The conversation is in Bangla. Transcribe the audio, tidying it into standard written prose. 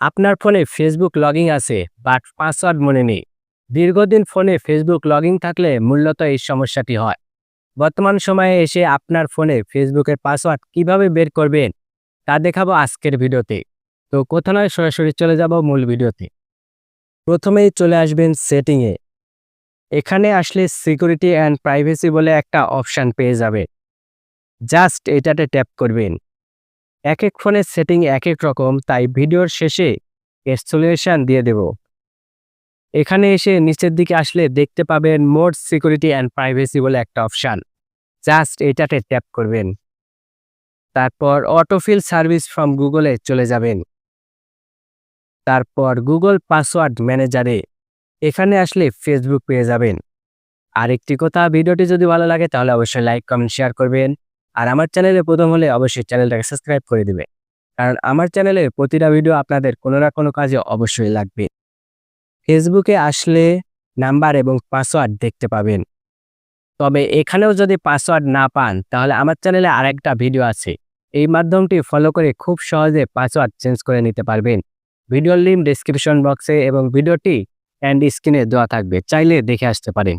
আপনার ফোনে ফেসবুক লগইন আছে বাট পাসওয়ার্ড মনে নেই। দীর্ঘদিন ফোনে ফেসবুক লগইন থাকলে মূলত এই সমস্যাটি হয়। বর্তমান সময়ে এসে আপনার ফোনে ফেসবুকের পাসওয়ার্ড কিভাবে বের করবেন তা দেখাবো আজকের ভিডিওতে। তো কোথাও নয়, সরাসরি চলে যাব মূল ভিডিওতে। প্রথমেই চলে আসবেন সেটিংয়ে। এখানে আসলে সিকিউরিটি অ্যান্ড প্রাইভেসি বলে একটা অপশান পেয়ে যাবে। জাস্ট এটাতে ট্যাপ করবেন। এক এক ফোনের সেটিং এক এক রকম, তাই ভিডিওর শেষে এর সলিউশন দিয়ে দেব। এখানে এসে নিচের দিকে আসলে দেখতে পাবেন মোড সিকিউরিটি অ্যান্ড প্রাইভেসি বলে একটা অপশান। জাস্ট এটাতে ট্যাপ করবেন। তারপর অটোফিল সার্ভিস ফ্রম গুগলে চলে যাবেন। তারপর গুগল পাসওয়ার্ড ম্যানেজারে এখানে আসলে ফেসবুক পেয়ে যাবেন। আরেকটি কথা, ভিডিওটি যদি ভালো লাগে তাহলে অবশ্যই লাইক, কমেন্ট, শেয়ার করবেন। আর আমার চ্যানেলে প্রথম হলে অবশ্যই চ্যানেলটাকে সাবস্ক্রাইব করে দিবে, কারণ আমার চ্যানেলে প্রতিটা ভিডিও আপনাদের কোনো না কোনো কাজে অবশ্যই লাগবে। ফেসবুকে আসলে নাম্বার এবং পাসওয়ার্ড দেখতে পাবেন। তবে এখানেও যদি পাসওয়ার্ড না পান তাহলে আমার চ্যানেলে আরেকটা ভিডিও আছে। এই মাধ্যমটি ফলো করে খুব সহজে পাসওয়ার্ড চেঞ্জ করে নিতে পারবেন। ভিডিওর লিঙ্ক ডেসক্রিপশন বক্সে এবং ভিডিওটি এন্ড স্ক্রিনে দেওয়া থাকবে, চাইলে দেখে আসতে পারেন।